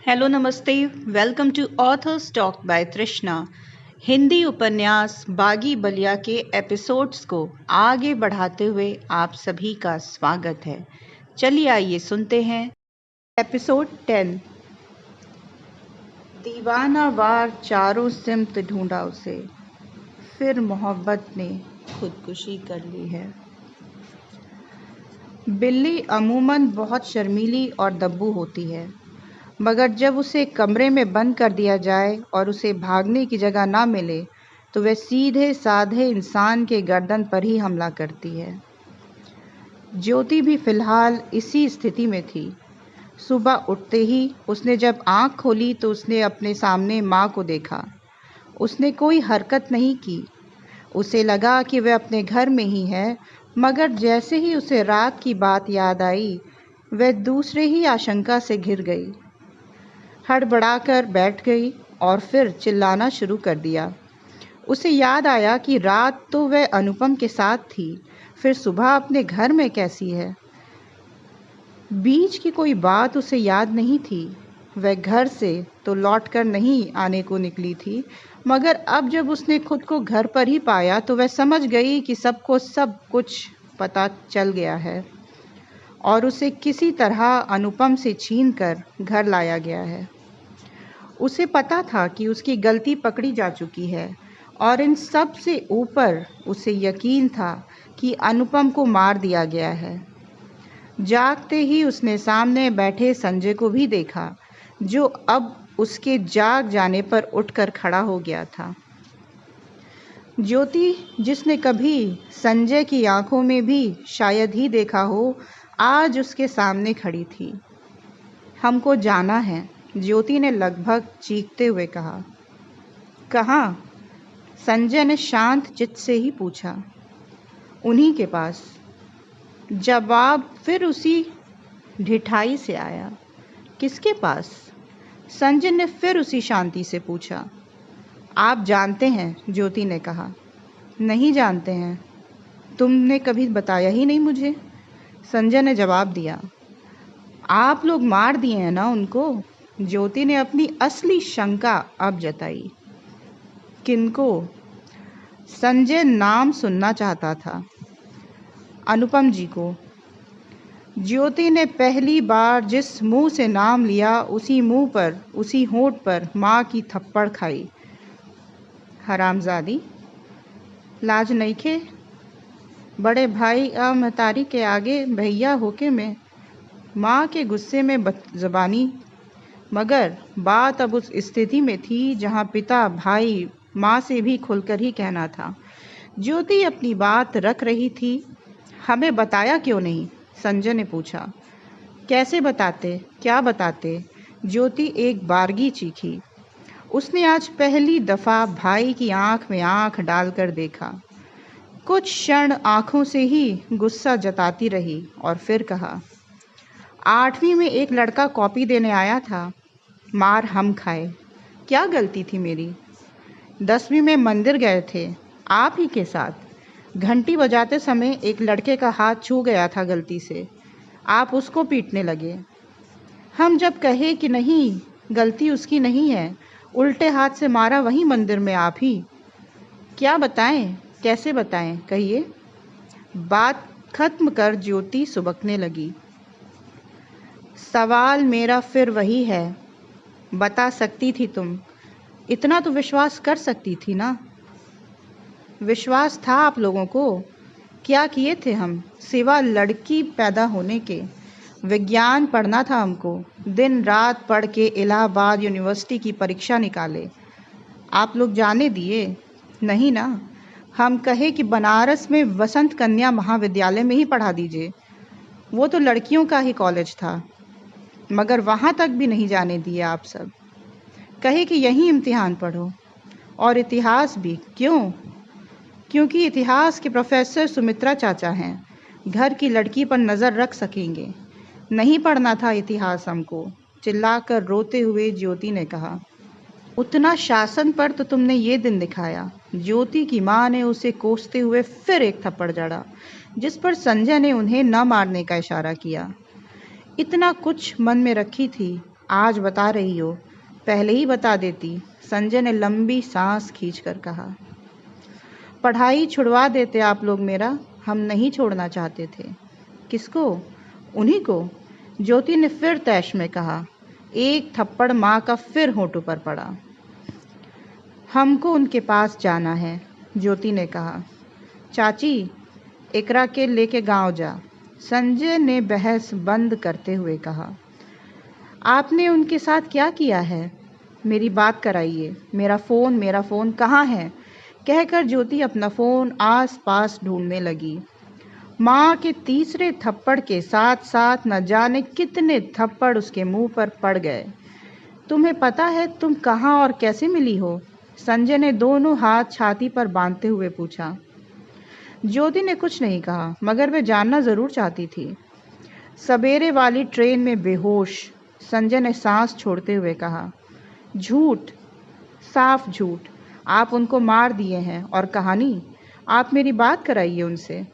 Hello नमस्ते, welcome to authors talk by Trishna. Hindi उपन्यास बागी बलिया के एपिसोड्स को आगे बढ़ाते हुए आप सभी का स्वागत है। चलिए आइए सुनते हैं एपिसोड 10। दीवाना वार चारों सिमत ढूंढा उसे, फिर मोहब्बत ने खुदकुशी कर ली है। बिल्ली अमूमन बहुत शर्मीली और दब्बू होती है, मगर जब उसे कमरे में बंद कर दिया जाए और उसे भागने की जगह ना मिले तो वह सीधे साधे इंसान के गर्दन पर ही हमला करती है। ज्योति भी फिलहाल इसी स्थिति में थी। सुबह उठते ही उसने जब आंख खोली तो उसने अपने सामने माँ को देखा। उसने कोई हरकत नहीं की। उसे लगा कि वह अपने घर में ही है, मगर जैसे ही उसे रात की बात याद आई वह दूसरे ही आशंका से घिर गई। हड़बड़ाकर बैठ गई और फिर चिल्लाना शुरू कर दिया। उसे याद आया कि रात तो वह अनुपम के साथ थी, फिर सुबह अपने घर में कैसी है। बीच की कोई बात उसे याद नहीं थी। वह घर से तो लौटकर नहीं आने को निकली थी, मगर अब जब उसने खुद को घर पर ही पाया तो वह समझ गई कि सबको सब कुछ पता चल गया है और उसे किसी तरह अनुपम से छीनकर घर लाया गया है। उसे पता था कि उसकी गलती पकड़ी जा चुकी है और इन सब से ऊपर उसे यकीन था कि अनुपम को मार दिया गया है। जागते ही उसने सामने बैठे संजय को भी देखा, जो अब उसके जाग जाने पर उठकर खड़ा हो गया था। ज्योति, जिसने कभी संजय की आंखों में भी शायद ही देखा हो, आज उसके सामने खड़ी थी। हमको जाना है, ज्योति ने लगभग चीखते हुए कहा। कहाँ? संजय ने शांत चित्त से ही पूछा। उन्हीं के पास। जवाब फिर उसी ढिठाई से आया। किसके पास? संजय ने फिर उसी शांति से पूछा। आप जानते हैं, ज्योति ने कहा। नहीं जानते हैं, तुमने कभी बताया ही नहीं मुझे, संजय ने जवाब दिया। आप लोग मार दिए हैं ना उनको? ज्योति ने अपनी असली शंका अब जताई। किनको? संजय नाम सुनना चाहता था। अनुपम जी को। ज्योति ने पहली बार जिस मुंह से नाम लिया उसी मुंह पर, उसी होंठ पर माँ की थप्पड़ खाई। हरामजादी, लाज नइखे? बड़े भाई महतारी के आगे भैया होके में माँ के गुस्से में बदज़बानी। मगर बात अब उस स्थिति में थी जहाँ पिता भाई माँ से भी खुलकर ही कहना था। ज्योति अपनी बात रख रही थी। हमें बताया क्यों नहीं? संजय ने पूछा। कैसे बताते? क्या बताते? ज्योति एक बारगी चीखी। उसने आज पहली दफ़ा भाई की आंख में आंख डालकर देखा। कुछ क्षण आंखों से ही गुस्सा जताती रही और फिर कहा। 8वीं में एक लड़का कॉपी देने आया था, मार हम खाए। क्या गलती थी मेरी? 10वीं में मंदिर गए थे आप ही के साथ। घंटी बजाते समय एक लड़के का हाथ छू गया था गलती से, आप उसको पीटने लगे। हम जब कहे कि नहीं, गलती उसकी नहीं है, उल्टे हाथ से मारा वही मंदिर में आप ही। क्या बताएं, कैसे बताएं, कहिए। बात खत्म कर ज्योति सुबकने लगी। सवाल मेरा फिर वही है, बता सकती थी तुम, इतना तो विश्वास कर सकती थी ना। विश्वास था आप लोगों को? क्या किए थे हम, सिवा लड़की पैदा होने के? विज्ञान पढ़ना था हमको, दिन रात पढ़ के इलाहाबाद यूनिवर्सिटी की परीक्षा निकाले। आप लोग जाने दिए? नहीं ना। हम कहे कि बनारस में वसंत कन्या महाविद्यालय में ही पढ़ा दीजिए, वो तो लड़कियों का ही कॉलेज था, मगर वहाँ तक भी नहीं जाने दिए आप सब। कहे कि यहीं इम्तिहान पढ़ो, और इतिहास भी। क्यों? क्योंकि इतिहास के प्रोफेसर सुमित्रा चाचा हैं, घर की लड़की पर नज़र रख सकेंगे। नहीं पढ़ना था इतिहास हमको, चिल्लाकर रोते हुए ज्योति ने कहा। उतना शासन पर तो तुमने ये दिन दिखाया। ज्योति की माँ ने उसे कोसते हुए फिर एक थप्पड़ जड़ा, जिस पर संजय ने उन्हें न मारने का इशारा किया। इतना कुछ मन में रखी थी, आज बता रही हो, पहले ही बता देती, संजय ने लंबी सांस खींचकर कहा। पढ़ाई छुड़वा देते आप लोग मेरा, हम नहीं छोड़ना चाहते थे। किसको? उन्हीं को, ज्योति ने फिर तैश में कहा। एक थप्पड़ माँ का फिर होंठों पर पड़ा। हमको उनके पास जाना है, ज्योति ने कहा। चाची, इकरा के लेके गांव जा, संजय ने बहस बंद करते हुए कहा। आपने उनके साथ क्या किया है? मेरी बात कराइए। मेरा फ़ोन कहाँ है? कहकर ज्योति अपना फ़ोन आस पास ढूंढने लगी। माँ के तीसरे थप्पड़ के साथ साथ न जाने कितने थप्पड़ उसके मुंह पर पड़ गए। तुम्हें पता है तुम कहाँ और कैसे मिली हो? संजय ने दोनों हाथ छाती पर बांधते हुए पूछा। ज्योति ने कुछ नहीं कहा, मगर वह जानना ज़रूर चाहती थी। सवेरे वाली ट्रेन में बेहोश, संजय ने सांस छोड़ते हुए कहा। झूठ, साफ झूठ। आप उनको मार दिए हैं। और कहानी? आप मेरी बात कराइए उनसे।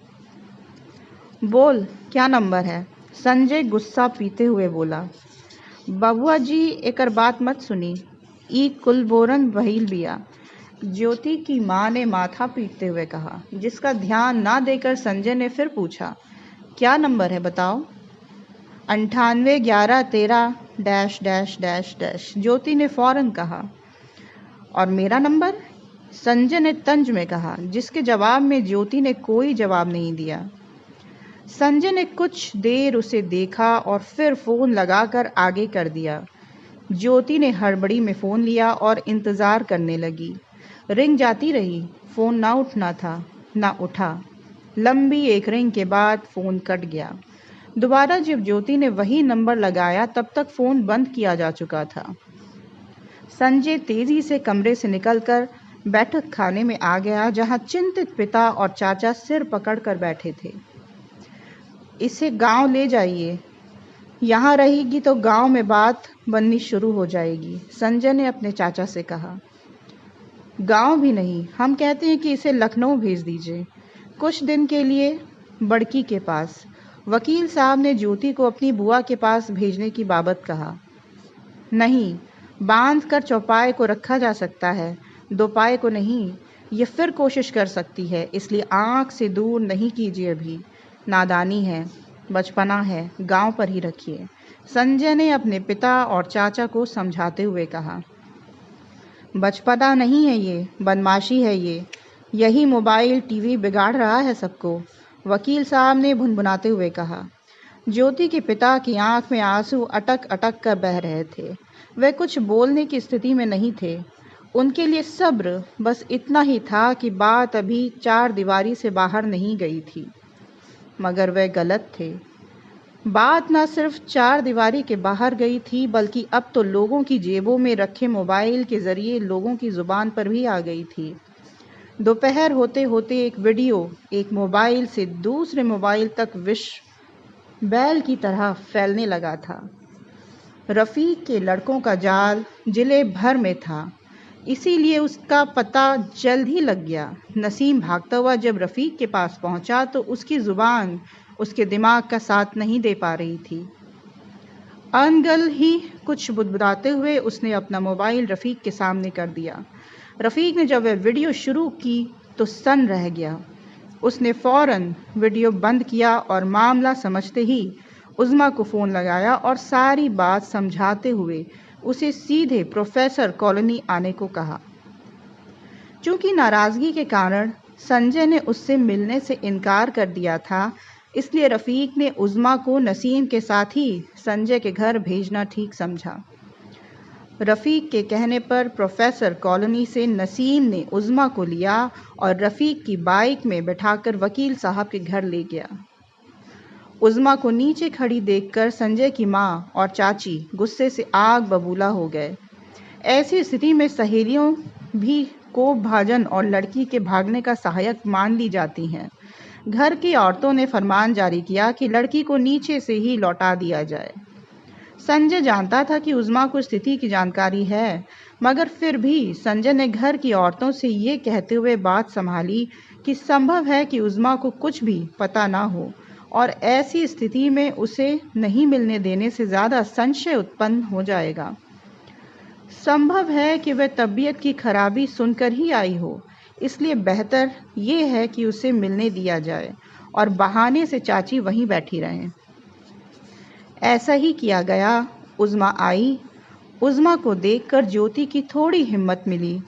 बोल, क्या नंबर है? संजय गुस्सा पीते हुए बोला। बबुआ जी एकर बात मत सुनी, ई कुलबोरन बहिल बिया, ज्योति की माँ ने माथा पीटते हुए कहा, जिसका ध्यान ना देकर संजय ने फिर पूछा। क्या नंबर है बताओ? 981113 ... ज्योति ने फौरन कहा। और मेरा नंबर? संजय ने तंज में कहा, जिसके जवाब में ज्योति ने कोई जवाब नहीं दिया। संजय ने कुछ देर उसे देखा और फिर फ़ोन लगाकर आगे कर दिया। ज्योति ने हड़बड़ी में फ़ोन लिया और इंतज़ार करने लगी। रिंग जाती रही, फ़ोन ना उठना था, ना उठा। लंबी एक रिंग के बाद फ़ोन कट गया। दोबारा जब ज्योति ने वही नंबर लगाया तब तक फ़ोन बंद किया जा चुका था। संजय तेज़ी से कमरे से निकलकर बैठक खाने में आ गया, जहाँ चिंतित पिता और चाचा सिर पकड़कर बैठे थे। इसे गांव ले जाइए, यहाँ रहेगी तो गांव में बात बननी शुरू हो जाएगी, संजय ने अपने चाचा से कहा। गांव भी नहीं, हम कहते हैं कि इसे लखनऊ भेज दीजिए, कुछ दिन के लिए बड़की के पास। वकील साहब ने ज्योति को अपनी बुआ के पास भेजने की बाबत कहा। नहीं, बांध कर चौपाए को रखा जा सकता है, दोपाए को नहीं। ये फिर कोशिश कर सकती है, इसलिए आँख से दूर नहीं कीजिए अभी। नादानी है, बचपना है, गांव पर ही रखिए, संजय ने अपने पिता और चाचा को समझाते हुए कहा। बचपना नहीं है ये, बदमाशी है ये। यही मोबाइल टीवी बिगाड़ रहा है सबको, वकील साहब ने भुनभुनाते हुए कहा। ज्योति के पिता की आंख में आंसू अटक अटक कर बह रहे थे। वे कुछ बोलने की स्थिति में नहीं थे। उनके लिए सब्र बस इतना ही था कि बात अभी चार दीवारी से बाहर नहीं गई थी। मगर वे गलत थे। बात न सिर्फ चार दीवारी के बाहर गई थी, बल्कि अब तो लोगों की जेबों में रखे मोबाइल के जरिए लोगों की जुबान पर भी आ गई थी। दोपहर होते होते एक वीडियो एक मोबाइल से दूसरे मोबाइल तक विश्व बैल की तरह फैलने लगा था। रफ़ीक के लड़कों का जाल जिले भर में था, इसीलिए उसका पता जल्द ही लग गया। नसीम भागता हुआ जब रफ़ीक के पास पहुंचा तो उसकी ज़ुबान उसके दिमाग का साथ नहीं दे पा रही थी। अनगल ही कुछ बुदबुदाते हुए उसने अपना मोबाइल रफ़ीक के सामने कर दिया। रफ़ीक ने जब वह वीडियो शुरू की तो सन्न रह गया। उसने फ़ौरन वीडियो बंद किया और मामला समझते ही उज़्मा को फ़ोन लगाया और सारी बात समझाते हुए उसे सीधे प्रोफेसर कॉलोनी आने को कहा। चूँकि नाराज़गी के कारण संजय ने उससे मिलने से इनकार कर दिया था, इसलिए रफ़ीक ने उज़्मा को नसीम के साथ ही संजय के घर भेजना ठीक समझा। रफ़ीक के कहने पर प्रोफेसर कॉलोनी से नसीम ने उज़्मा को लिया और रफ़ीक की बाइक में बैठाकर वकील साहब के घर ले गया। उज़्मा को नीचे खड़ी देखकर संजय की माँ और चाची गुस्से से आग बबूला हो गए। ऐसी स्थिति में सहेलियों भी कोप भाजन और लड़की के भागने का सहायक मान ली जाती हैं। घर की औरतों ने फरमान जारी किया कि लड़की को नीचे से ही लौटा दिया जाए। संजय जानता था कि उज़्मा को स्थिति की जानकारी है, मगर फिर भी संजय ने घर की औरतों से ये कहते हुए बात संभाली कि संभव है कि उज़्मा को कुछ भी पता ना हो और ऐसी स्थिति में उसे नहीं मिलने देने से ज़्यादा संशय उत्पन्न हो जाएगा। संभव है कि वह तबीयत की खराबी सुनकर ही आई हो, इसलिए बेहतर ये है कि उसे मिलने दिया जाए और बहाने से चाची वहीं बैठी रहें। ऐसा ही किया गया। उज़्मा आई। उज़्मा को देखकर ज्योति की थोड़ी हिम्मत मिली।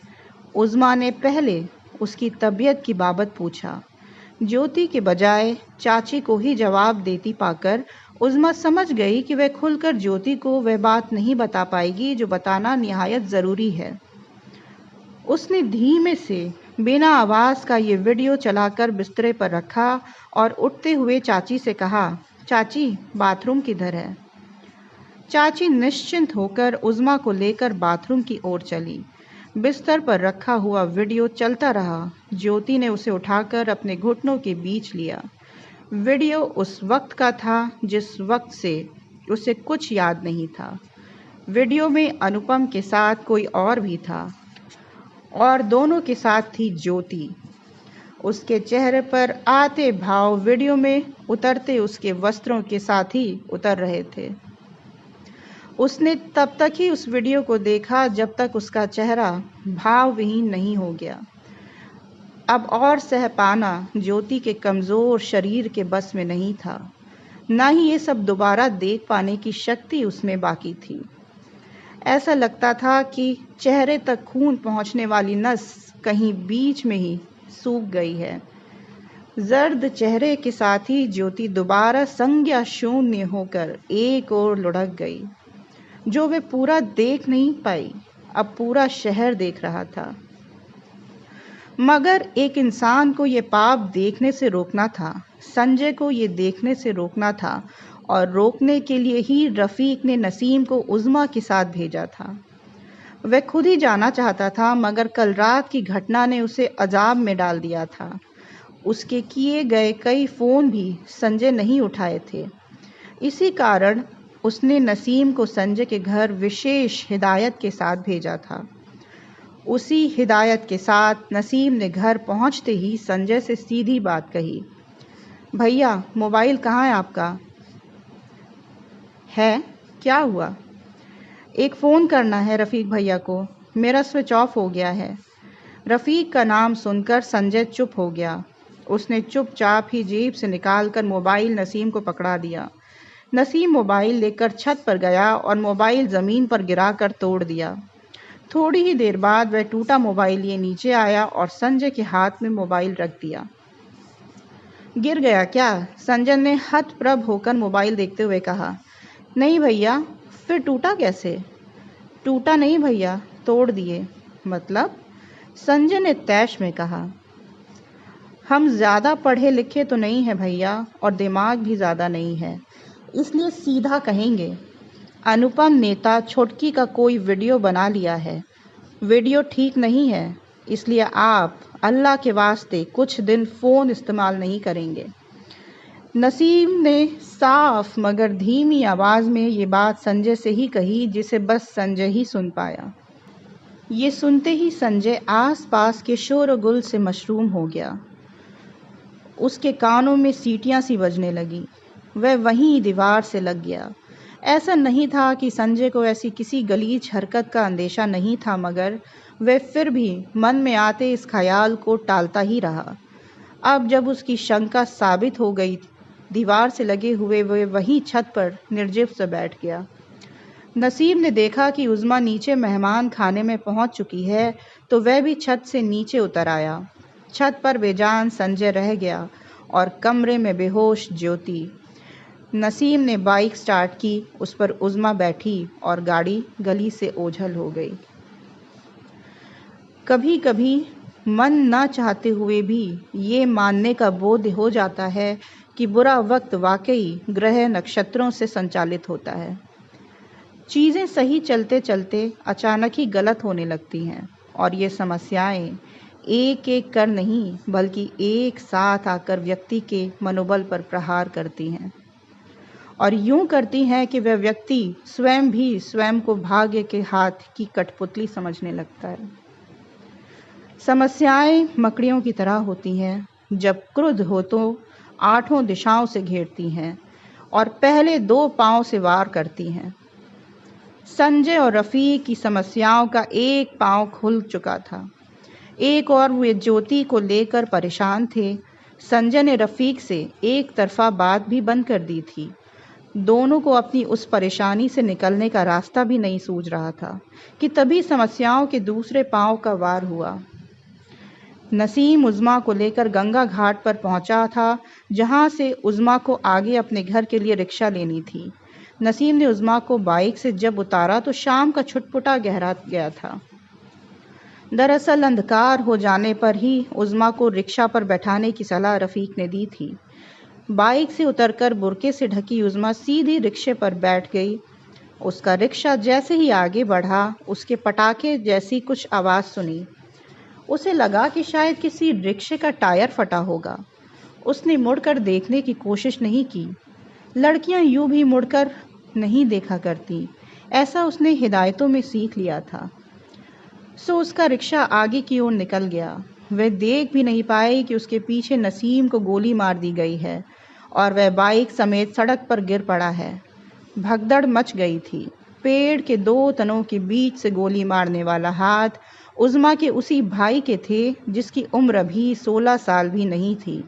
उज़्मा ने पहले उसकी तबीयत की बाबत पूछा। ज्योति के बजाय चाची को ही जवाब देती पाकर उज़्मा समझ गई कि वह खुलकर ज्योति को वह बात नहीं बता पाएगी जो बताना निहायत ज़रूरी है। उसने धीमे से बिना आवाज़ का ये वीडियो चलाकर बिस्तरे पर रखा और उठते हुए चाची से कहा, चाची बाथरूम किधर है? चाची निश्चिंत होकर उज़्मा को लेकर बाथरूम की ओर चली। बिस्तर पर रखा हुआ वीडियो चलता रहा। ज्योति ने उसे उठाकर अपने घुटनों के बीच लिया। वीडियो उस वक्त का था जिस वक्त से उसे कुछ याद नहीं था। वीडियो में अनुपम के साथ कोई और भी था और दोनों के साथ थी ज्योति। उसके चेहरे पर आते भाव वीडियो में उतरते उसके वस्त्रों के साथ ही उतर रहे थे। उसने तब तक ही उस वीडियो को देखा जब तक उसका चेहरा भावविहीन नहीं हो गया। अब और सह पाना ज्योति के कमज़ोर शरीर के बस में नहीं था, न ही ये सब दोबारा देख पाने की शक्ति उसमें बाकी थी। ऐसा लगता था कि चेहरे तक खून पहुंचने वाली नस कहीं बीच में ही सूख गई है। जर्द चेहरे के साथ ही ज्योति दोबारा संज्ञा शून्य होकर एक ओर लुढ़क गई। जो वे पूरा देख नहीं पाई, अब पूरा शहर देख रहा था। मगर एक इंसान को ये पाप देखने से रोकना था, संजय को ये देखने से रोकना था, और रोकने के लिए ही रफ़ीक ने नसीम को उज़्मा के साथ भेजा था। वह खुद ही जाना चाहता था, मगर कल रात की घटना ने उसे अजाब में डाल दिया था। उसके किए गए कई फ़ोन भी संजय नहीं उठाए थे। इसी कारण उसने नसीम को संजय के घर विशेष हिदायत के साथ भेजा था। उसी हिदायत के साथ नसीम ने घर पहुंचते ही संजय से सीधी बात कही, भैया मोबाइल कहाँ है आपका? है, क्या हुआ? एक फ़ोन करना है रफ़ीक भैया को, मेरा स्विच ऑफ हो गया है। रफ़ीक का नाम सुनकर संजय चुप हो गया। उसने चुपचाप ही जेब से निकालकर मोबाइल नसीम को पकड़ा दिया। नसीम मोबाइल लेकर छत पर गया और मोबाइल ज़मीन पर गिराकर तोड़ दिया। थोड़ी ही देर बाद वह टूटा मोबाइल लिए नीचे आया और संजय के हाथ में मोबाइल रख दिया। गिर गया क्या? संजय ने हतप्रभ होकर मोबाइल देखते हुए कहा। नहीं भैया, फिर टूटा कैसे? टूटा नहीं भैया, तोड़ दिए। मतलब? संजय ने तैश में कहा। हम ज़्यादा पढ़े लिखे तो नहीं हैं भैया, और दिमाग भी ज़्यादा नहीं है, इसलिए सीधा कहेंगे। अनुपम नेता छोटकी का कोई वीडियो बना लिया है। वीडियो ठीक नहीं है, इसलिए आप अल्लाह के वास्ते कुछ दिन फ़ोन इस्तेमाल नहीं करेंगे। नसीम ने साफ मगर धीमी आवाज़ में ये बात संजय से ही कही, जिसे बस संजय ही सुन पाया। ये सुनते ही संजय आसपास के शोरगुल से मशरूम हो गया। उसके कानों में सीटियां सी बजने लगी। वह वहीं दीवार से लग गया। ऐसा नहीं था कि संजय को ऐसी किसी गलीज हरकत का अंदेशा नहीं था, मगर वह फिर भी मन में आते इस ख्याल को टालता ही रहा। अब जब उसकी शंका साबित हो गई, दीवार से लगे हुए वह वहीं छत पर निर्जीव से बैठ गया। नसीम ने देखा कि उज़्मा नीचे मेहमान खाने में पहुंच चुकी है, तो वह भी छत से नीचे उतर आया। छत पर बेजान संजय रह गया और कमरे में बेहोश ज्योति। नसीम ने बाइक स्टार्ट की, उस पर उज़्मा बैठी और गाड़ी गली से ओझल हो गई। कभी कभी मन न चाहते हुए भी ये मानने का बोध हो जाता है कि बुरा वक्त वाकई ग्रह नक्षत्रों से संचालित होता है। चीज़ें सही चलते चलते अचानक ही गलत होने लगती हैं, और ये समस्याएं एक एक कर नहीं बल्कि एक साथ आकर व्यक्ति के मनोबल पर प्रहार करती हैं, और यूं करती हैं कि वह व्यक्ति स्वयं भी स्वयं को भाग्य के हाथ की कठपुतली समझने लगता है। समस्याएं मकड़ियों की तरह होती हैं। जब क्रुद्ध हो तो 8 दिशाओं से घेरती हैं और पहले 2 पांव से वार करती हैं। संजय और रफीक की समस्याओं का एक पांव खुल चुका था। एक और वे ज्योति को लेकर परेशान थे। संजय ने रफीक से एक तरफा बात भी बंद कर दी थी। दोनों को अपनी उस परेशानी से निकलने का रास्ता भी नहीं सूझ रहा था कि तभी समस्याओं के दूसरे पांव का वार हुआ। नसीम उज़्मा को लेकर गंगा घाट पर पहुंचा था, जहां से उज़्मा को आगे अपने घर के लिए रिक्शा लेनी थी। नसीम ने उज़्मा को बाइक से जब उतारा तो शाम का छुटपुटा गहरा गया था। दरअसल अंधकार हो जाने पर ही उज़्मा को रिक्शा पर बैठाने की सलाह रफ़ीक ने दी थी। बाइक से उतरकर बुर्के से ढकी उज़्मा सीधी रिक्शे पर बैठ गई। उसका रिक्शा जैसे ही आगे बढ़ा, उसके पटाखे जैसी कुछ आवाज़ सुनी। उसे लगा कि शायद किसी रिक्शे का टायर फटा होगा। उसने मुड़कर देखने की कोशिश नहीं की। लड़कियां यूं भी मुड़कर नहीं देखा करती, ऐसा उसने हिदायतों में सीख लिया था। सो उसका रिक्शा आगे की ओर निकल गया। वह देख भी नहीं पाई कि उसके पीछे नसीम को गोली मार दी गई है और वह बाइक समेत सड़क पर गिर पड़ा है। भगदड़ मच गई थी। पेड़ के 2 तनों के बीच से गोली मारने वाला हाथ उज़्मा के उसी भाई के थे, जिसकी उम्र अभी 16 साल भी नहीं थी।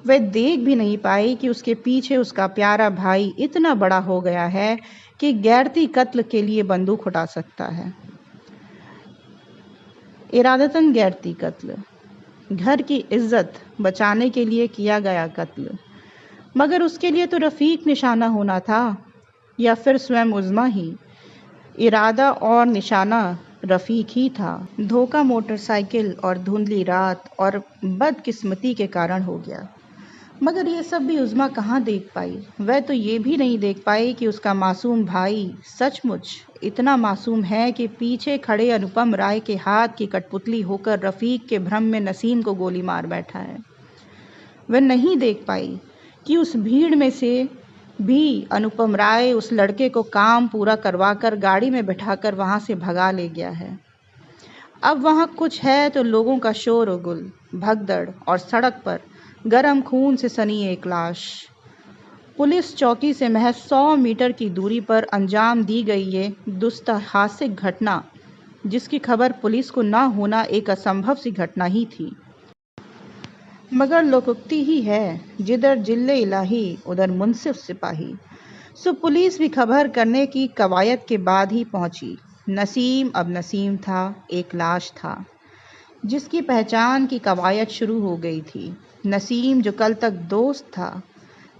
वह देख भी नहीं पाई कि उसके पीछे उसका प्यारा भाई इतना बड़ा हो गया है कि गैरती कत्ल के लिए बंदूक उठा सकता है। इरादतन गैरती कत्ल, घर की इज्जत बचाने के लिए किया गया कत्ल। मगर उसके लिए तो रफ़ीक निशाना होना था, या फिर स्वयं उज़्मा ही। इरादा और निशाना रफ़ीक ही था। धोखा मोटरसाइकिल और धुंधली रात और बदकिस्मती के कारण हो गया। मगर ये सब भी उज़्मा कहाँ देख पाई। वह तो ये भी नहीं देख पाई कि उसका मासूम भाई सचमुच इतना मासूम है कि पीछे खड़े अनुपम राय के हाथ की कठपुतली होकर रफ़ीक के भ्रम में नसीम को गोली मार बैठा है। वह नहीं देख पाई कि उस भीड़ में से भी अनुपम राय उस लड़के को काम पूरा करवाकर गाड़ी में बिठाकर वहां से भगा ले गया है। अब वहां कुछ है तो लोगों का शोर और गुल, भगदड़ और सड़क पर गरम खून से सनी एक लाश। पुलिस चौकी से महज 100 मीटर की दूरी पर अंजाम दी गई ये दुस्साहसिक घटना, जिसकी खबर पुलिस को ना होना एक असंभव सी घटना ही थी। मगर लोकोक्ति ही है, जिधर जिल्ले इलाही उधर मुंसिफ सिपाही। सो पुलिस भी खबर करने की कवायद के बाद ही पहुंची। नसीम अब नसीम था, एक लाश था जिसकी पहचान की कवायद शुरू हो गई थी। नसीम जो कल तक दोस्त था,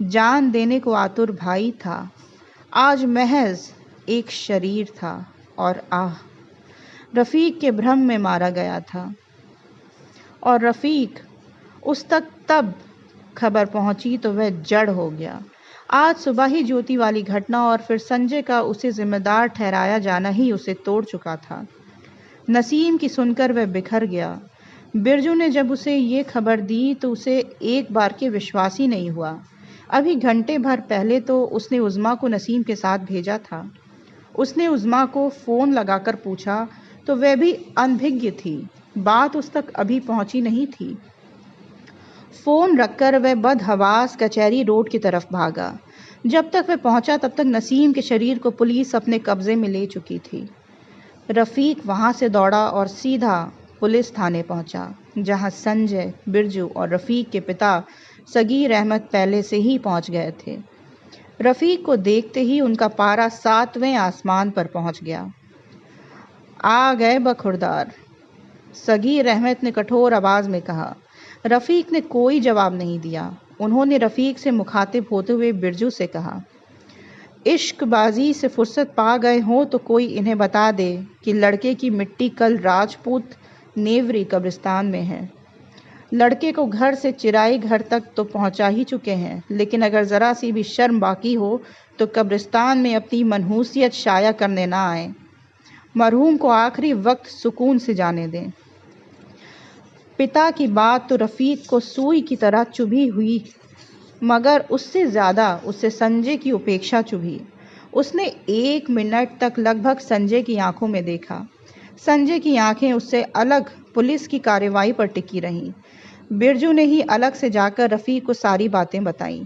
जान देने को आतुर भाई था, आज महज एक शरीर था और रफ़ीक के भ्रम में मारा गया था। और रफ़ीक, उस तक तब खबर पहुंची तो वह जड़ हो गया। आज सुबह ही ज्योति वाली घटना और फिर संजय का उसे जिम्मेदार ठहराया जाना ही उसे तोड़ चुका था। नसीम की सुनकर वह बिखर गया। बिरजू ने जब उसे ये खबर दी तो उसे एक बार के विश्वास ही नहीं हुआ। अभी घंटे भर पहले तो उसने उज़्मा को नसीम के साथ भेजा था। उसने उज़्मा को फ़ोन लगाकर पूछा तो वह भी अनभिज्ञ थी। बात उस तक अभी पहुंची नहीं थी। फ़ोन रखकर वह बदहवास कचहरी रोड की तरफ भागा। जब तक वह पहुंचा तब तक नसीम के शरीर को पुलिस अपने कब्जे में ले चुकी थी। रफ़ीक वहां से दौड़ा और सीधा पुलिस थाने पहुंचा, जहां संजय, बिरजू और रफ़ीक के पिता सगीर अहमद पहले से ही पहुंच गए थे। रफ़ीक को देखते ही उनका पारा 7वें आसमान पर पहुंच गया। आ गए बखुरदार, सगीर अहमद ने कठोर आवाज़ में कहा। रफ़ीक ने कोई जवाब नहीं दिया। उन्होंने रफ़ीक से मुखातिब होते हुए बिरजू से कहा, इश्कबाजी से फुर्सत पा गए हों तो कोई इन्हें बता दे कि लड़के की मिट्टी कल राजपूत नेवरी कब्रिस्तान में है। लड़के को घर से चिराई घर तक तो पहुंचा ही चुके हैं, लेकिन अगर ज़रा सी भी शर्म बाकी हो तो कब्रिस्तान में अपनी मनहूसियत शाया करने ना आए। मरहूम को आखिरी वक्त सुकून से जाने दें। पिता की बात तो रफ़ीक को सुई की तरह चुभी हुई, मगर उससे ज़्यादा उससे संजय की उपेक्षा चुभी। उसने 1 मिनट तक लगभग संजय की आंखों में देखा। संजय की आंखें उससे अलग पुलिस की कार्रवाई पर टिकी रहीं। बिरजू ने ही अलग से जाकर रफ़ीक को सारी बातें बताईं।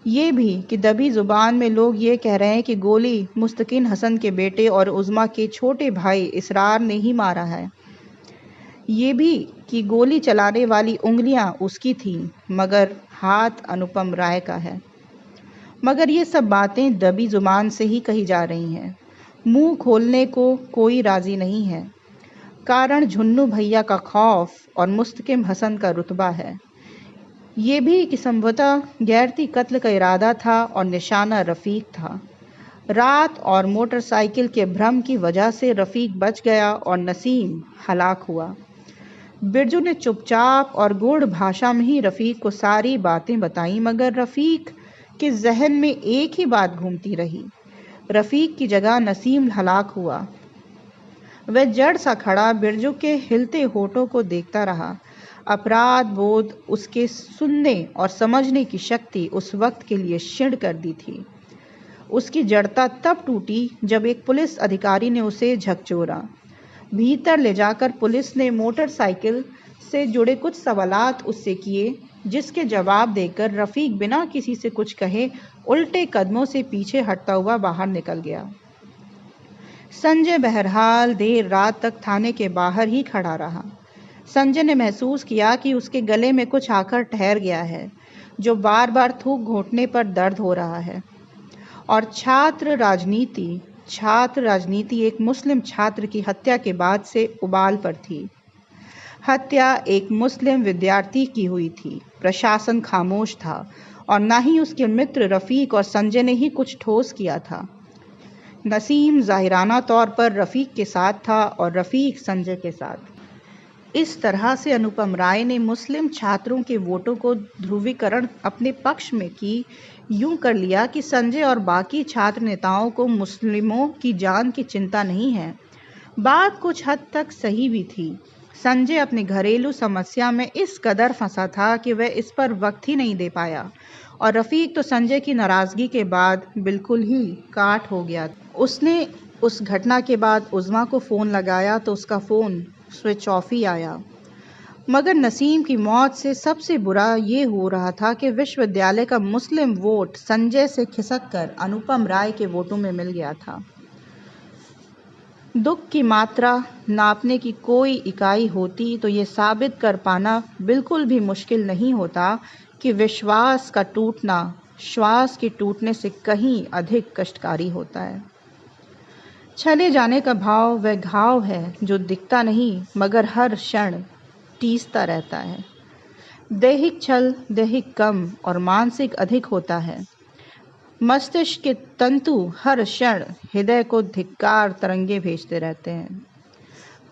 ये भी कि दबी ज़ुबान में लोग ये कह रहे हैं कि गोली मुस्तकिन हसन के बेटे और उज़मा के छोटे भाई इसरार ने ही मारा है। ये भी कि गोली चलाने वाली उंगलियां उसकी थीं, मगर हाथ अनुपम राय का है। मगर ये सब बातें दबी ज़ुबान से ही कही जा रही हैं। मुंह खोलने को कोई राज़ी नहीं है। कारण झुन्नू भैया का खौफ और मुस्तकिम हसन का रुतबा है। ये भी कि संभवतः गैरती कत्ल का इरादा था और निशाना रफ़ीक था। रात और मोटरसाइकिल के भ्रम की वजह से रफ़ीक बच गया और नसीम हलाक हुआ। बिरजू ने चुपचाप और गूढ़ भाषा में ही रफ़ीक को सारी बातें बताईं, मगर रफ़ीक के जहन में एक ही बात घूमती रही। रफ़ीक की जगह नसीम हलाक हुआ। वह जड़ सा खड़ा बिरजू के हिलते होठों को देखता रहा। अपराध बोध उसके सुनने और समझने की शक्ति उस वक्त के लिए क्षीण कर दी थी। उसकी जड़ता तब टूटी जब एक पुलिस अधिकारी ने उसे झकझोरा। भीतर ले जाकर पुलिस ने मोटरसाइकिल से जुड़े कुछ सवालात उससे किए, जिसके जवाब देकर रफ़ीक बिना किसी से कुछ कहे उल्टे कदमों से पीछे हटता हुआ बाहर निकल गया। संजय बहरहाल देर रात तक थाने के बाहर ही खड़ा रहा। संजय ने महसूस किया कि उसके गले में कुछ आकर ठहर गया है, जो बार बार थूक घोंटने पर दर्द हो रहा है। और छात्र राजनीति एक मुस्लिम छात्र की हत्या के बाद से उबाल पर थी। हत्या एक मुस्लिम विद्यार्थी की हुई थी। प्रशासन खामोश था और ना ही उसके मित्र रफ़ीक और संजय ने ही कुछ ठोस किया था। नसीम ज़ाहिराना तौर पर रफ़ीक के साथ था और रफ़ीक संजय के साथ। इस तरह से अनुपम राय ने मुस्लिम छात्रों के वोटों को ध्रुवीकरण अपने पक्ष में की यूं कर लिया कि संजय और बाकी छात्र नेताओं को मुस्लिमों की जान की चिंता नहीं है। बात कुछ हद तक सही भी थी। संजय अपनी घरेलू समस्या में इस कदर फंसा था कि वह इस पर वक्त ही नहीं दे पाया, और रफ़ीक तो संजय की नाराज़गी के बाद बिल्कुल ही काट हो गया। उसने उस घटना के बाद उज़मा को फ़ोन लगाया तो उसका फ़ोन स्विच ऑफ ही आया। मगर नसीम की मौत से सबसे बुरा ये हो रहा था कि विश्वविद्यालय का मुस्लिम वोट संजय से खिसककर अनुपम राय के वोटों में मिल गया था। दुख की मात्रा नापने की कोई इकाई होती तो ये साबित कर पाना बिल्कुल भी मुश्किल नहीं होता कि विश्वास का टूटना श्वास के टूटने से कहीं अधिक कष्टकारी होता है। चले जाने का भाव वह घाव है जो दिखता नहीं मगर हर क्षण टीसता रहता है। दैहिक छल दैहिक कम और मानसिक अधिक होता है। मस्तिष्क के तंतु हर क्षण हृदय को धिक्कार तरंगे भेजते रहते हैं।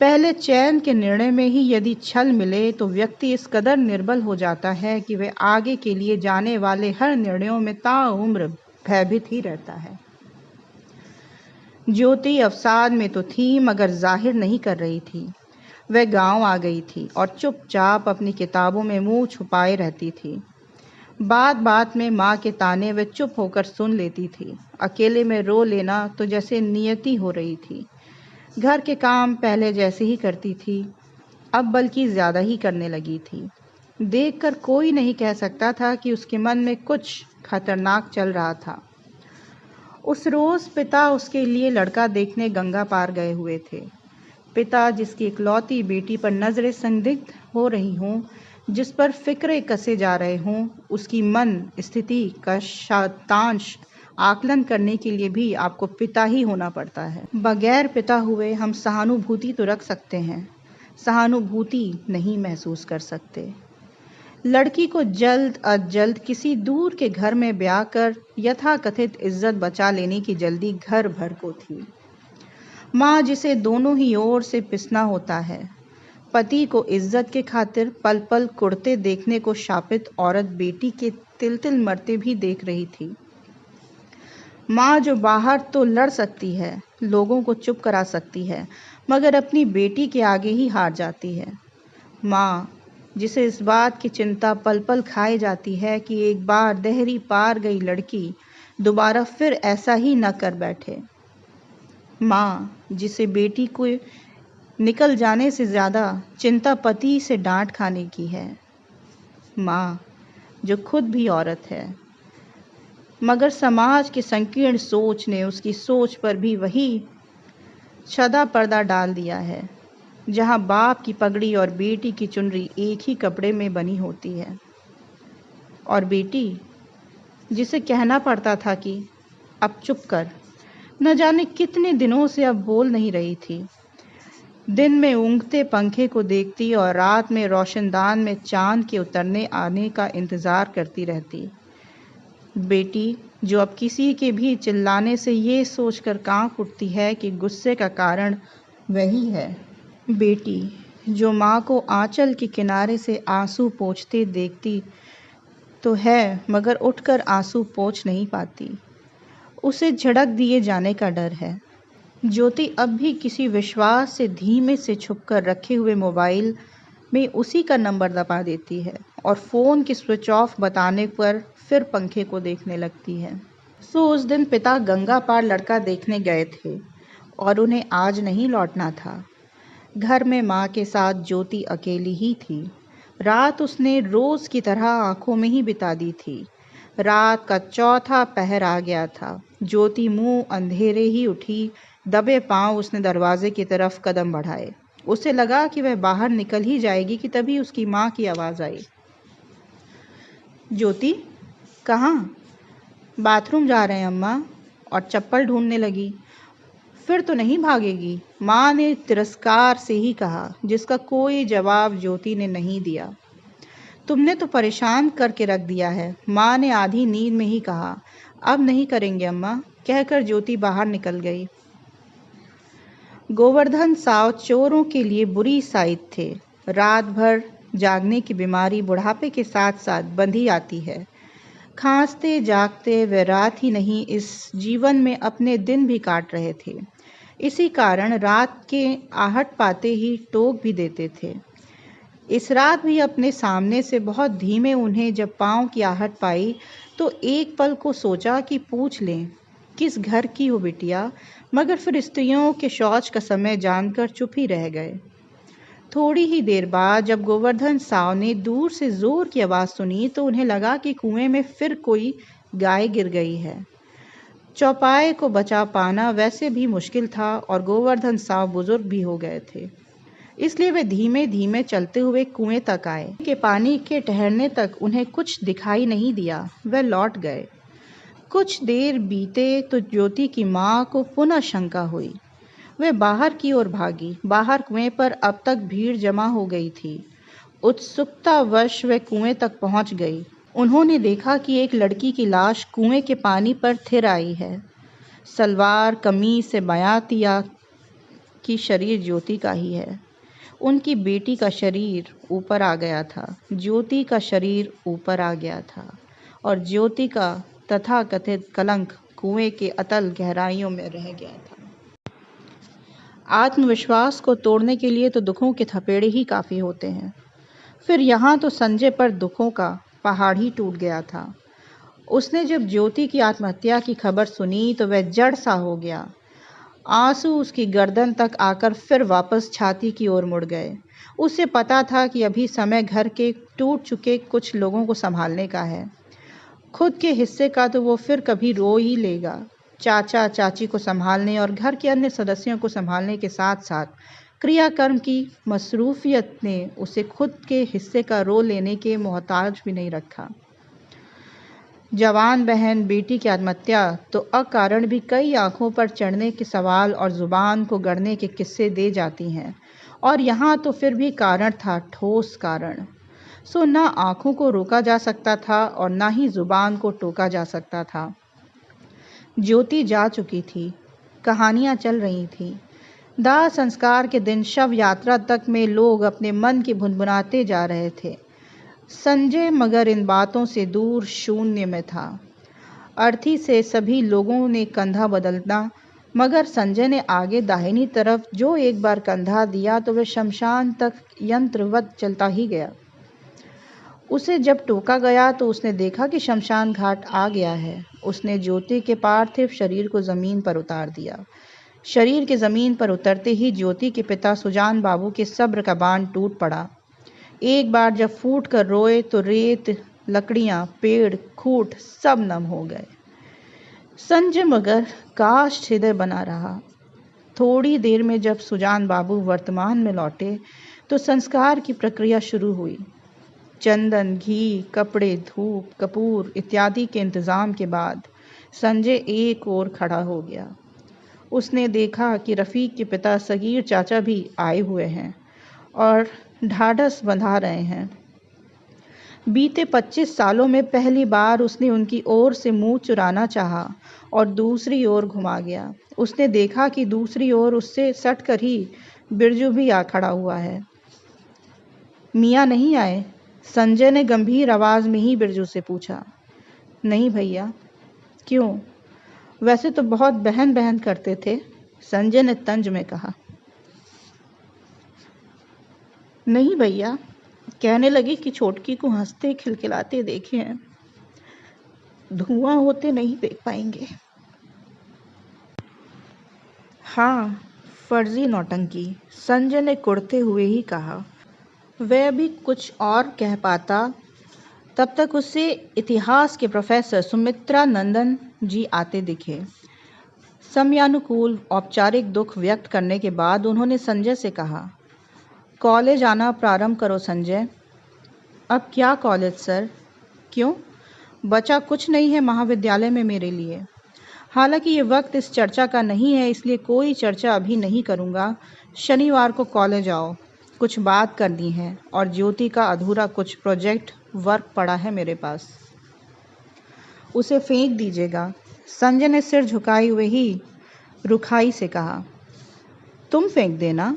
पहले चैन के निर्णय में ही यदि छल मिले तो व्यक्ति इस कदर निर्बल हो जाता है कि वह आगे के लिए जाने वाले हर निर्णयों में ताउम्र भयभीत ही रहता है। ज्योति अवसाद में तो थी मगर जाहिर नहीं कर रही थी। वह गांव आ गई थी और चुपचाप अपनी किताबों में मुंह छुपाए रहती थी। बात बात में माँ के ताने वह चुप होकर सुन लेती थी। अकेले में रो लेना तो जैसे नियति हो रही थी। घर के काम पहले जैसे ही करती थी, अब बल्कि ज़्यादा ही करने लगी थी। देखकर कोई नहीं कह सकता था कि उसके मन में कुछ खतरनाक चल रहा था। उस रोज़ पिता उसके लिए लड़का देखने गंगा पार गए हुए थे। पिता जिसकी इकलौती बेटी पर नज़रें संदिग्ध हो रही हों, जिस पर फिक्रे कसे जा रहे हों, उसकी मन स्थिति का शतांश आकलन करने के लिए भी आपको पिता ही होना पड़ता है। बगैर पिता हुए हम सहानुभूति तो रख सकते हैं, सहानुभूति नहीं महसूस कर सकते। लड़की को जल्द अज जल्द किसी दूर के घर में ब्याह कर यथाकथित इज्जत बचा लेने की जल्दी घर भर को थी। माँ जिसे दोनों ही ओर से पिसना होता है, पति को इज्जत के खातिर पल पल कुड़ते देखने को शापित औरत बेटी के तिल तिल मरते भी देख रही थी। माँ जो बाहर तो लड़ सकती है, लोगों को चुप करा सकती है, मगर अपनी बेटी के आगे ही हार जाती है। माँ जिसे इस बात की चिंता पल पल खाई जाती है कि एक बार देहरी पार गई लड़की दोबारा फिर ऐसा ही न कर बैठे। माँ जिसे बेटी को निकल जाने से ज़्यादा चिंता पति से डांट खाने की है। माँ, जो खुद भी औरत है। मगर समाज की संकीर्ण सोच ने उसकी सोच पर भी वही छदा पर्दा डाल दिया है, जहाँ बाप की पगड़ी और बेटी की चुनरी एक ही कपड़े में बनी होती है। और बेटी, जिसे कहना पड़ता था कि अब चुप कर, न जाने कितने दिनों से अब बोल नहीं रही थी। दिन में ऊँघते पंखे को देखती और रात में रोशनदान में चांद के उतरने आने का इंतज़ार करती रहती। बेटी, जो अब किसी के भी चिल्लाने से ये सोचकर कांप उठती है कि गुस्से का कारण वही है। बेटी, जो माँ को आंचल के किनारे से आंसू पोंछते देखती तो है, मगर उठकर आंसू पोंछ नहीं पाती। उसे झड़क दिए जाने का डर है। ज्योति अब भी किसी विश्वास से धीमे से छुपकर रखे हुए मोबाइल में उसी का नंबर दबा देती है और फ़ोन के स्विच ऑफ बताने पर फिर पंखे को देखने लगती है। सो उस दिन पिता गंगा पार लड़का देखने गए थे और उन्हें आज नहीं लौटना था। घर में माँ के साथ ज्योति अकेली ही थी। रात उसने रोज़ की तरह आंखों में ही बिता दी थी। रात का चौथा पहर आ गया था। ज्योति मुंह अंधेरे ही उठी। दबे पांव उसने दरवाजे की तरफ कदम बढ़ाए। उसे लगा कि वह बाहर निकल ही जाएगी कि तभी उसकी माँ की आवाज़ आई। ज्योति, कहाँ? बाथरूम जा रहे हैं अम्मा। और चप्पल ढूंढने लगी। फिर तो नहीं भागेगी? माँ ने तिरस्कार से ही कहा, जिसका कोई जवाब ज्योति ने नहीं दिया। तुमने तो परेशान करके रख दिया है, माँ ने आधी नींद में ही कहा। अब नहीं करेंगे अम्मा, कहकर ज्योति बाहर निकल गई। गोवर्धन साव चोरों के लिए बुरी साइट थे। रात भर जागने की बीमारी बुढ़ापे के साथ साथ बंधी आती है। खांसते जागते वे रात ही नहीं, इस जीवन में अपने दिन भी काट रहे थे। इसी कारण रात के आहट पाते ही टोक भी देते थे। इस रात भी अपने सामने से बहुत धीमे उन्हें जब पाँव की आहट पाई तो एक पल को सोचा कि पूछ लें, किस घर की हो बिटिया, मगर फिर स्त्रियों के शौच का समय जानकर चुप ही रह गए। थोड़ी ही देर बाद जब गोवर्धन साव ने दूर से जोर की आवाज़ सुनी तो उन्हें लगा कि कुएं में फिर कोई गाय गिर गई है। चौपाए को बचा पाना वैसे भी मुश्किल था और गोवर्धन साव बुजुर्ग भी हो गए थे, इसलिए वे धीमे धीमे चलते हुए कुएं तक आए। के पानी के ठहरने तक उन्हें कुछ दिखाई नहीं दिया। वे लौट गए। कुछ देर बीते तो ज्योति की माँ को पुनः शंका हुई। वे बाहर की ओर भागी। बाहर कुएं पर अब तक भीड़ जमा हो गई थी। उत्सुकतावश वे कुएं तक पहुंच गई। उन्होंने देखा कि एक लड़की की लाश कुएं के पानी पर थिर आई है। सलवार कमीज से बयां किया कि शरीर ज्योति का ही है। उनकी बेटी का शरीर ऊपर आ गया था, ज्योति का शरीर ऊपर आ गया था और ज्योति का तथाकथित कलंक कुएं के अतल गहराइयों में रह गया था। आत्मविश्वास को तोड़ने के लिए तो दुखों के थपेड़े ही काफ़ी होते हैं। फिर यहाँ तो संजय पर दुखों का पहाड़ ही टूट गया था। उसने जब ज्योति की आत्महत्या की खबर सुनी तो वह जड़ सा हो गया। आंसू उसकी गर्दन तक आकर फिर वापस छाती की ओर मुड़ गए। उसे पता था कि अभी समय घर के टूट चुके कुछ लोगों को संभालने का है। खुद के हिस्से का तो वो फिर कभी रो ही लेगा। चाचा चाची को संभालने और घर के अन्य सदस्यों को संभालने के साथ साथ क्रियाकर्म की मसरूफियत ने उसे खुद के हिस्से का रो लेने के मोहताज भी नहीं रखा। जवान बहन बेटी की आत्महत्या तो अकारण भी कई आंखों पर चढ़ने के सवाल और जुबान को गढ़ने के किस्से दे जाती हैं, और यहाँ तो फिर भी कारण था, ठोस कारण। सो ना आंखों को रोका जा सकता था और ना ही जुबान को टोका जा सकता था। ज्योति जा चुकी थी, कहानियाँ चल रही थीं। दाह संस्कार के दिन शव यात्रा तक में लोग अपने मन की भुनभुनाते जा रहे थे। संजय मगर इन बातों से दूर शून्य में था। अर्थी से सभी लोगों ने कंधा बदलना, मगर संजय ने आगे दाहिनी तरफ जो एक बार कंधा दिया तो वह शमशान तक यंत्रवत चलता ही गया। उसे जब टोका गया तो उसने देखा कि शमशान घाट आ गया है। उसने ज्योति के पार्थिव शरीर को जमीन पर उतार दिया। शरीर के जमीन पर उतरते ही ज्योति के पिता सुजान बाबू के सब्र का बांध टूट पड़ा। एक बार जब फूट कर रोए तो रेत, लकड़ियां, पेड़, खूंट सब नम हो गए। संजय मगर काश हृदय बना रहा। थोड़ी देर में जब सुजान बाबू वर्तमान में लौटे तो संस्कार की प्रक्रिया शुरू हुई। चंदन, घी, कपड़े, धूप, कपूर इत्यादि के इंतजाम के बाद संजय एक ओर खड़ा हो गया। उसने देखा कि रफीक के पिता सगीर चाचा भी आए हुए हैं और ढाढ़स बंधा रहे हैं। बीते 25 सालों में पहली बार उसने उनकी ओर से मुंह चुराना चाहा और दूसरी ओर घुमा गया। उसने देखा कि दूसरी ओर उससे सट कर ही बिरजू भी आ खड़ा हुआ है। मियाँ नहीं आए? संजय ने गंभीर आवाज में ही बिरजू से पूछा। नहीं भैया। क्यों? वैसे तो बहुत बहन बहन करते थे, संजय ने तंज में कहा। नहीं भैया, कहने लगे कि छोटकी को हंसते खिलखिलाते देखे हैं, धुआं होते नहीं देख पाएंगे। हाँ, फर्जी नौटंकी, संजय ने कुड़ते हुए ही कहा। वह अभी कुछ और कह पाता तब तक उसे इतिहास के प्रोफेसर सुमित्रा नंदन जी आते दिखे। समयानुकूल औपचारिक दुख व्यक्त करने के बाद उन्होंने संजय से कहा, कॉलेज आना प्रारंभ करो संजय। अब क्या कॉलेज सर? क्यों? बचा कुछ नहीं है महाविद्यालय में मेरे लिए। हालांकि ये वक्त इस चर्चा का नहीं है, इसलिए कोई चर्चा अभी नहीं करूँगा। शनिवार को कॉलेज आओ, कुछ बात करनी है और ज्योति का अधूरा कुछ प्रोजेक्ट वर्क पड़ा है मेरे पास, उसे फेंक दीजिएगा। संजय ने सिर झुकाए हुए ही रुखाई से कहा, तुम फेंक देना,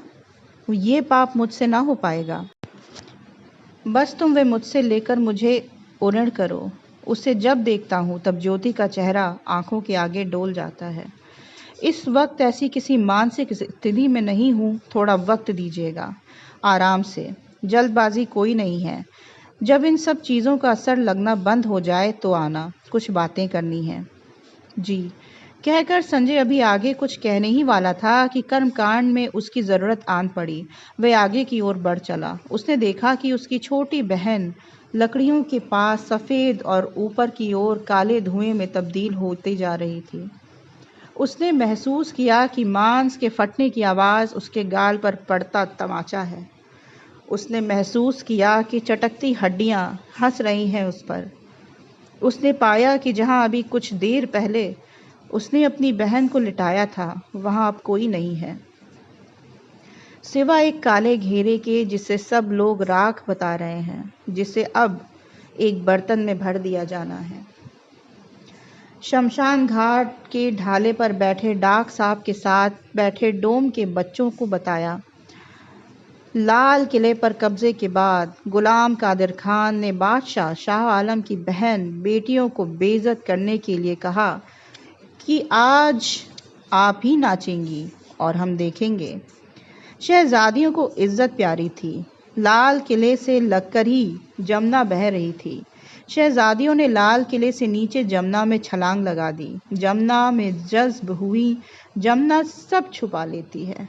ये पाप मुझसे ना हो पाएगा। बस तुम वे मुझसे लेकर मुझे उऋण करो। उसे जब देखता हूँ तब ज्योति का चेहरा आंखों के आगे डोल जाता है। इस वक्त ऐसी किसी मानसिक स्थिति में नहीं हूँ, थोड़ा वक्त दीजिएगा, आराम से, जल्दबाजी कोई नहीं है। जब इन सब चीज़ों का असर लगना बंद हो जाए तो आना, कुछ बातें करनी हैं। जी, कहकर संजय अभी आगे कुछ कहने ही वाला था कि कर्मकांड में उसकी ज़रूरत आन पड़ी। वह आगे की ओर बढ़ चला। उसने देखा कि उसकी छोटी बहन लकड़ियों के पास सफ़ेद और ऊपर की ओर काले धुएं में तब्दील होती जा रही थी। उसने महसूस किया कि मांस के फटने की आवाज़ उसके गाल पर पड़ता तमाचा है। उसने महसूस किया कि चटकती हड्डियां हंस रही हैं उस पर। उसने पाया कि जहां अभी कुछ देर पहले उसने अपनी बहन को लिटाया था, वहां अब कोई नहीं है, सिवा एक काले घेरे के जिसे सब लोग राख बता रहे हैं, जिसे अब एक बर्तन में भर दिया जाना है। शमशान घाट के ढाले पर बैठे डाक साहब के साथ बैठे डोम के बच्चों को बताया। लाल किले पर कब्जे के बाद गुलाम कादिर खान ने बादशाह शाह आलम की बहन बेटियों को बेइज्जत करने के लिए कहा कि आज आप ही नाचेंगी और हम देखेंगे। शहजादियों को इज्जत प्यारी थी। लाल किले से लगकर ही जमुना बह रही थी। शहजादियों ने लाल किले से नीचे जमुना में छलांग लगा दी। जमुना में जज्ब हुई जमुना सब छुपा लेती है।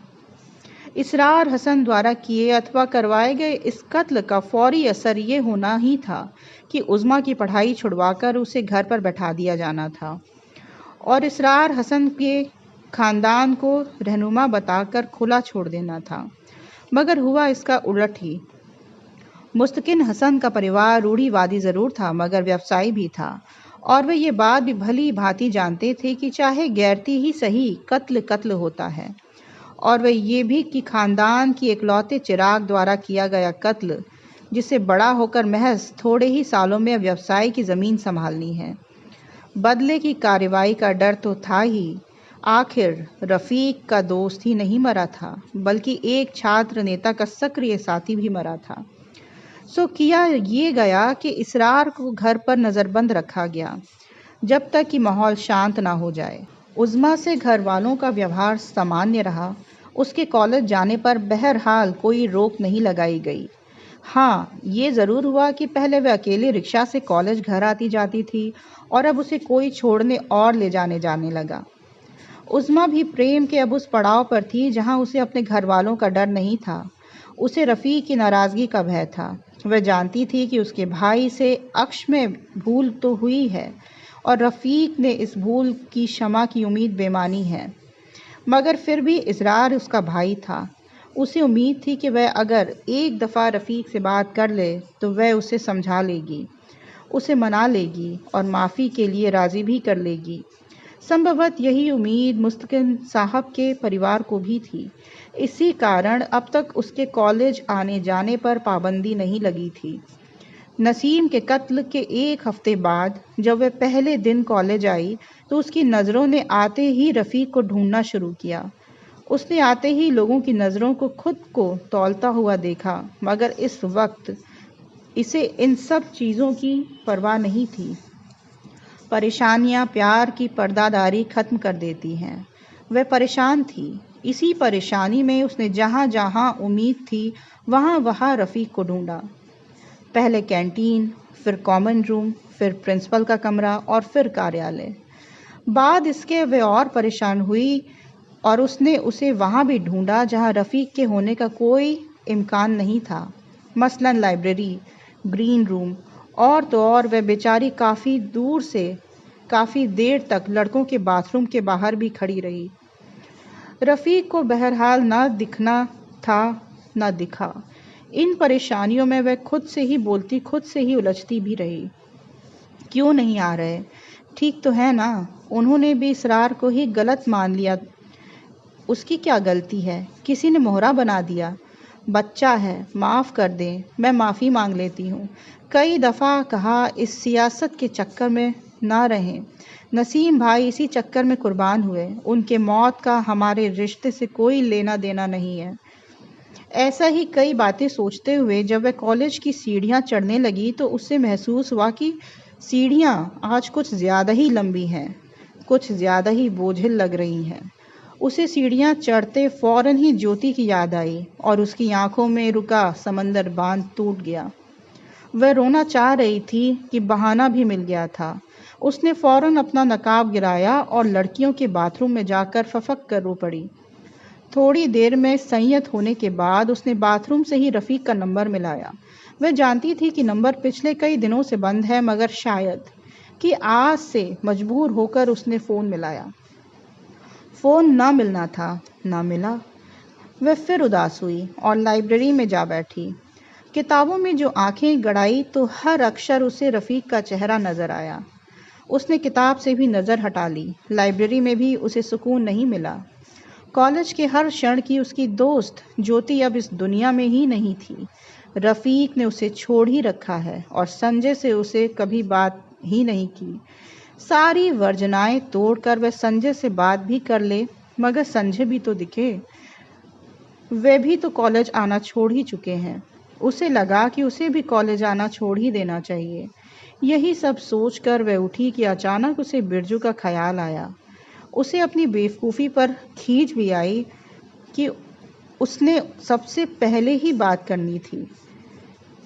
इसरार हसन द्वारा किए अथवा करवाए गए इस कत्ल का फौरी असर ये होना ही था कि उज़्मा की पढ़ाई छुड़वाकर उसे घर पर बैठा दिया जाना था और इसरार हसन के खानदान को रहनुमा बताकर खुला छोड़ देना था। मगर हुआ इसका उलट ही। मुस्तकिन हसन का परिवार रूढ़िवादी ज़रूर था मगर व्यवसायी भी था और वे ये बात भी भली भांति जानते थे कि चाहे गैरती ही सही, कत्ल कत्ल होता है। और वह ये भी कि खानदान की इकलौते चिराग द्वारा किया गया कत्ल, जिसे बड़ा होकर महज थोड़े ही सालों में व्यवसाय की ज़मीन संभालनी है। बदले की कार्रवाई का डर तो था ही। आखिर रफ़ीक का दोस्त ही नहीं मरा था, बल्कि एक छात्र नेता का सक्रिय साथी भी मरा था। सो किया ये गया कि इसरार को घर पर नज़रबंद रखा गया जब तक कि माहौल शांत ना हो जाए। उज़्मा से घर वालों का व्यवहार सामान्य रहा। उसके कॉलेज जाने पर बहरहाल कोई रोक नहीं लगाई गई। हाँ, ये ज़रूर हुआ कि पहले वह अकेले रिक्शा से कॉलेज घर आती जाती थी और अब उसे कोई छोड़ने और ले जाने लगा। उज़्मा भी प्रेम के अब उस पड़ाव पर थी जहाँ उसे अपने घर वालों का डर नहीं था। उसे रफ़ीक की नाराज़गी का भय था। वह जानती थी कि उसके भाई से अक्ष में भूल तो हुई है और रफ़ीक ने इस भूल की क्षमा की उम्मीद बेमानी है, मगर फिर भी इसरार उसका भाई था। उसे उम्मीद थी कि वह अगर एक दफ़ा रफ़ीक से बात कर ले तो वह उसे समझा लेगी, उसे मना लेगी और माफ़ी के लिए राज़ी भी कर लेगी। संभवतः यही उम्मीद मुस्तकिन साहब के परिवार को भी थी। इसी कारण अब तक उसके कॉलेज आने जाने पर पाबंदी नहीं लगी थी। नसीम के कत्ल के एक हफ्ते बाद जब वह पहले दिन कॉलेज आई तो उसकी नज़रों ने आते ही रफ़ीक को ढूंढना शुरू किया। उसने आते ही लोगों की नज़रों को खुद को तौलता हुआ देखा, मगर इस वक्त इसे इन सब चीज़ों की परवाह नहीं थी। परेशानियां प्यार की पर्दादारी खत्म कर देती हैं। वह परेशान थी। इसी परेशानी में उसने जहाँ जहाँ उम्मीद थी वहाँ वहाँ रफ़ीक को ढूंढा। पहले कैंटीन, फिर कॉमन रूम, फिर प्रिंसिपल का कमरा और फिर कार्यालय। बाद इसके वह और परेशान हुई और उसने उसे वहाँ भी ढूंढा जहाँ रफ़ीक के होने का कोई इम्कान नहीं था, मसलन लाइब्रेरी, ग्रीन रूम और तो और वह बेचारी काफ़ी देर तक लड़कों के बाथरूम के बाहर भी खड़ी रही। रफ़ीक को बहरहाल ना दिखना था ना दिखा। इन परेशानियों में वह खुद से ही बोलती, खुद से ही उलझती भी रही। क्यों नहीं आ रहे? ठीक तो है ना? उन्होंने भी इसरार को ही गलत मान लिया। उसकी क्या गलती है? किसी ने मोहरा बना दिया। बच्चा है, माफ़ कर दें, मैं माफ़ी मांग लेती हूँ। कई दफ़ा कहा इस सियासत के चक्कर में ना रहें। नसीम भाई इसी चक्कर में कुर्बान हुए। उनके मौत का हमारे रिश्ते से कोई लेना देना नहीं है। ऐसा ही कई बातें सोचते हुए जब वह कॉलेज की सीढ़ियाँ चढ़ने लगी तो उससे महसूस हुआ कि सीढ़ियाँ आज कुछ ज़्यादा ही लंबी हैं, कुछ ज़्यादा ही बोझिल लग रही हैं। उसे सीढ़ियाँ चढ़ते फौरन ही ज्योति की याद आई और उसकी आंखों में रुका समंदर बांध टूट गया। वह रोना चाह रही थी कि बहाना भी मिल गया था। उसने फौरन अपना नकाब गिराया और लड़कियों के बाथरूम में जाकर फफक कर रो पड़ी। थोड़ी देर में संयत होने के बाद उसने बाथरूम से ही रफ़ीक का नंबर मिलाया। वह जानती थी कि नंबर पिछले कई दिनों से बंद है, मगर शायद कि आज से मजबूर होकर उसने फ़ोन मिलाया। फ़ोन ना मिलना था, ना मिला। वह फिर उदास हुई और लाइब्रेरी में जा बैठी। किताबों में जो आंखें गड़ाई तो हर अक्षर उसे रफ़ीक का चेहरा नज़र आया। उसने किताब से भी नज़र हटा ली। लाइब्रेरी में भी उसे सुकून नहीं मिला। कॉलेज के हर क्षण की उसकी दोस्त ज्योति अब इस दुनिया में ही नहीं थी। रफ़ीक ने उसे छोड़ ही रखा है और संजय से उसे कभी बात ही नहीं की। सारी वर्जनाएं तोड़कर वह संजय से बात भी कर ले, मगर संजय भी तो दिखे। वे भी तो कॉलेज आना छोड़ ही चुके हैं। उसे लगा कि उसे भी कॉलेज आना छोड़ ही देना चाहिए। यही सब सोचकर वह उठी कि अचानक उसे बिरजू का ख्याल आया। उसे अपनी बेवकूफ़ी पर खींच भी आई कि उसने सबसे पहले ही बात करनी थी।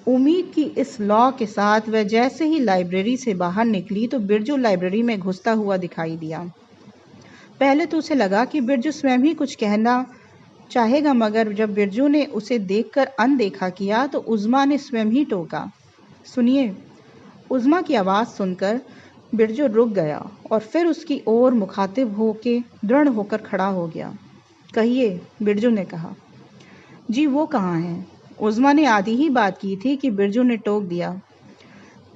उम्मीद की इस लौ के साथ वह जैसे ही लाइब्रेरी से बाहर निकली तो बिरजू लाइब्रेरी में घुसता हुआ दिखाई दिया। पहले तो उसे लगा कि बिरजू स्वयं ही कुछ कहना चाहेगा, मगर जब बिरजू ने उसे देखकर अनदेखा किया तो उज़्मा ने स्वयं ही टोका, सुनिए। उज़्मा की आवाज़ सुनकर बिरजू रुक गया और फिर उसकी ओर मुखातिब होके दृढ़ होकर खड़ा हो गया। कहिए, बिरजू ने कहा। जी वो कहाँ हैं? उज़्मा ने आधी ही बात की थी कि बिरजू ने टोक दिया।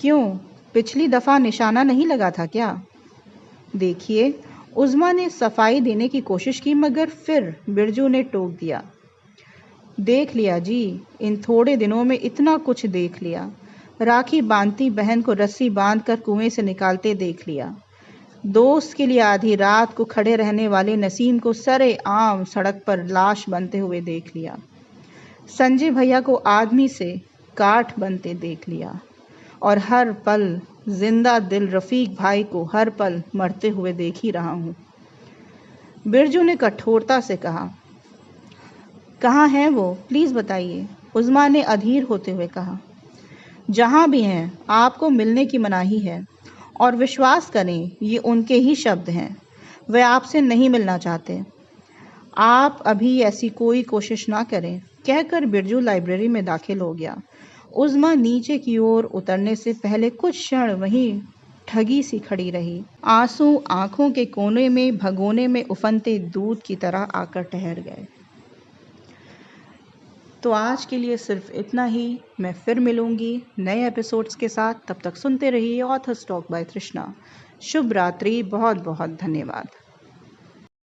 क्यों, पिछली दफ़ा निशाना नहीं लगा था क्या? देखिए, उज़्मा ने सफाई देने की कोशिश की, मगर फिर बिरजू ने टोक दिया। देख लिया जी, इन थोड़े दिनों में इतना कुछ देख लिया। राखी बांधती बहन को रस्सी बांधकर कुएं से निकालते देख लिया। दोस्त के लिए आधी रात को खड़े रहने वाले नसीम को सरेआम सड़क पर लाश बनते हुए देख लिया। संजय भैया को आदमी से काठ बनते देख लिया और हर पल जिंदा दिल रफ़ीक भाई को हर पल मरते हुए देख ही रहा हूँ। बिरजू ने कठोरता से कहा। कहाँ हैं वो, प्लीज़ बताइए, उज़्मा ने अधीर होते हुए कहा। जहाँ भी हैं, आपको मिलने की मनाही है और विश्वास करें ये उनके ही शब्द हैं। वे आपसे नहीं मिलना चाहते। आप अभी ऐसी कोई कोशिश ना करें, कहकर बिरजू लाइब्रेरी में दाखिल हो गया। उज़्मा नीचे की ओर उतरने से पहले कुछ क्षण वहीं ठगी सी खड़ी रही। आंसू आंखों के कोने में भगोने में उफनते दूध की तरह आकर ठहर गए। तो आज के लिए सिर्फ इतना ही। मैं फिर मिलूंगी नए एपिसोड्स के साथ। तब तक सुनते रहिए ऑथर्स टॉक बाय तृष्णा। शुभ रात्रि। बहुत बहुत धन्यवाद।